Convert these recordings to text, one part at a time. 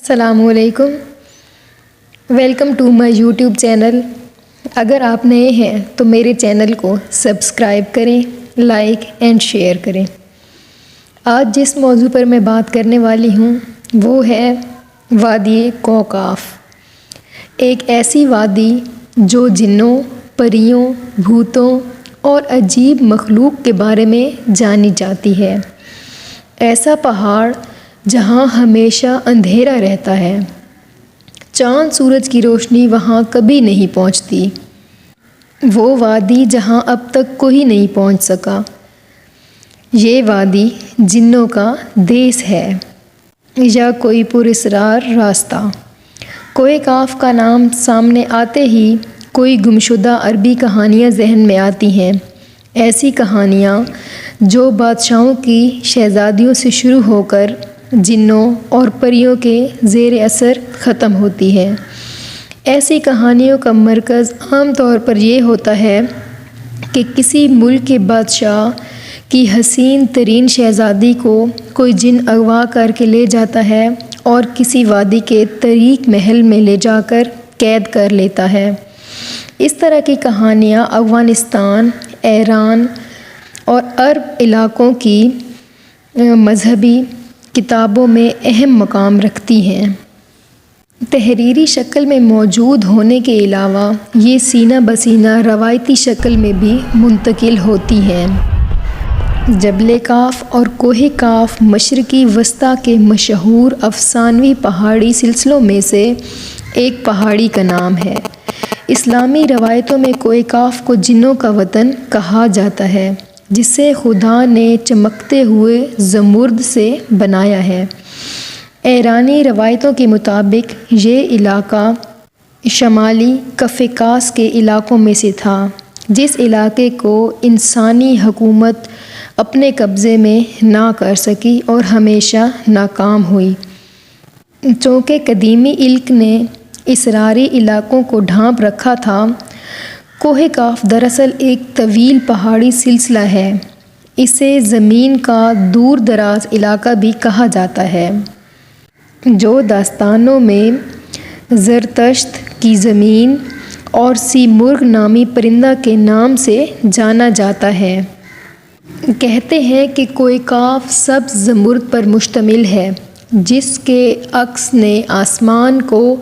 السلام علیکم، welcome to my YouTube channel. اگر آپ نئے ہیں تو میرے چینل کو سبسکرائب کریں، لائک اینڈ شیئر کریں۔ آج جس موضوع پر میں بات کرنے والی ہوں وہ ہے وادی کوکاف، ایک ایسی وادی جو جنوں، پریوں، بھوتوں اور عجیب مخلوق کے بارے میں جانی جاتی ہے۔ ایسا پہاڑ جہاں ہمیشہ اندھیرا رہتا ہے، چاند سورج کی روشنی وہاں کبھی نہیں پہنچتی، وہ وادی جہاں اب تک کوئی نہیں پہنچ سکا۔ یہ وادی جنوں کا دیس ہے یا کوئی پراسرار راستہ۔ کوہ کاف کا نام سامنے آتے ہی کوئی گمشدہ عربی کہانیاں ذہن میں آتی ہیں، ایسی کہانیاں جو بادشاہوں کی شہزادیوں سے شروع ہو کر جنوں اور پریوں کے زیر اثر ختم ہوتی ہے۔ ایسی کہانیوں کا مرکز عام طور پر یہ ہوتا ہے کہ کسی ملک کے بادشاہ کی حسین ترین شہزادی کو کوئی جن اغوا کر کے لے جاتا ہے اور کسی وادی کے تاریک محل میں لے جا کر قید کر لیتا ہے۔ اس طرح کی کہانیاں افغانستان، ایران اور عرب علاقوں کی مذہبی کتابوں میں اہم مقام رکھتی ہیں۔ تحریری شکل میں موجود ہونے کے علاوہ یہ سینہ بسینہ روایتی شکل میں بھی منتقل ہوتی ہیں۔ جبل کاف اور کوہ کاف مشرقی وسطیٰ کے مشہور افسانوی پہاڑی سلسلوں میں سے ایک پہاڑی کا نام ہے۔ اسلامی روایتوں میں کوہ کاف کو جنوں کا وطن کہا جاتا ہے، جسے خدا نے چمکتے ہوئے زمرد سے بنایا ہے۔ ایرانی روایتوں کے مطابق یہ علاقہ شمالی کفکاس کے علاقوں میں سے تھا، جس علاقے کو انسانی حکومت اپنے قبضے میں نہ کر سکی اور ہمیشہ ناکام ہوئی۔ چونکہ قدیمی علق نے اسراری علاقوں کو ڈھانپ رکھا تھا، کوہ کاف دراصل ایک طویل پہاڑی سلسلہ ہے۔ اسے زمین کا دور دراز علاقہ بھی کہا جاتا ہے، جو داستانوں میں زرتشت کی زمین اور سیمرغ نامی پرندہ کے نام سے جانا جاتا ہے۔ کہتے ہیں کہ کوہ کاف سبز زمرد پر مشتمل ہے، جس کے عکس نے آسمان کو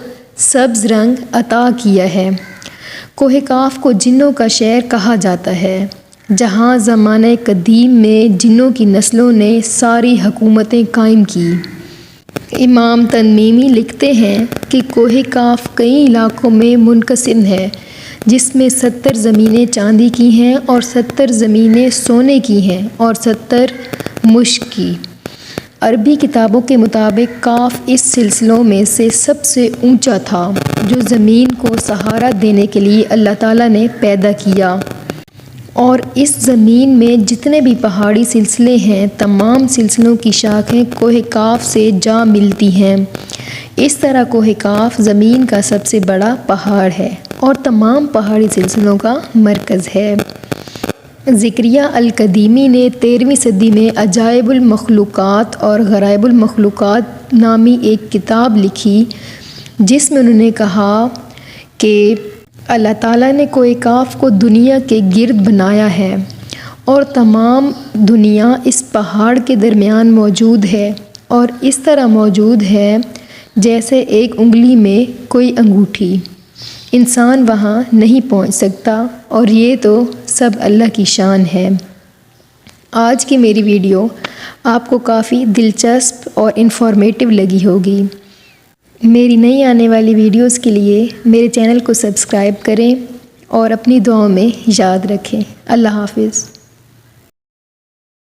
سبز رنگ عطا کیا ہے۔ کوہ کاف کو جنوں کا شہر کہا جاتا ہے، جہاں زمانہ قدیم میں جنوں کی نسلوں نے ساری حکومتیں قائم کی۔ امام تنیمی لکھتے ہیں کہ کوہ کاف کئی علاقوں میں منقسم ہے، جس میں 70 زمینیں چاندی کی ہیں اور 70 زمینیں سونے کی ہیں اور 70 مشک کی۔ عربی کتابوں کے مطابق کاف اس سلسلوں میں سے سب سے اونچا تھا، جو زمین کو سہارا دینے کے لیے اللہ تعالیٰ نے پیدا کیا، اور اس زمین میں جتنے بھی پہاڑی سلسلے ہیں، تمام سلسلوں کی شاخیں کوہ کاف سے جا ملتی ہیں۔ اس طرح کوہ کاف زمین کا سب سے بڑا پہاڑ ہے اور تمام پہاڑی سلسلوں کا مرکز ہے۔ زکریا القدیمی نے 13ویں صدی میں عجائب المخلوقات اور غرائب المخلوقات نامی ایک کتاب لکھی، جس میں انہوں نے کہا کہ اللہ تعالیٰ نے کوہ کاف کو دنیا کے گرد بنایا ہے اور تمام دنیا اس پہاڑ کے درمیان موجود ہے، اور اس طرح موجود ہے جیسے ایک انگلی میں کوئی انگوٹھی۔ انسان وہاں نہیں پہنچ سکتا، اور یہ تو سب اللہ کی شان ہے۔ آج کی میری ویڈیو آپ کو کافی دلچسپ اور انفارمیٹیو لگی ہوگی۔ میری نئی آنے والی ویڈیوز کے لیے میرے چینل کو سبسکرائب کریں اور اپنی دعاؤں میں یاد رکھیں۔ اللہ حافظ۔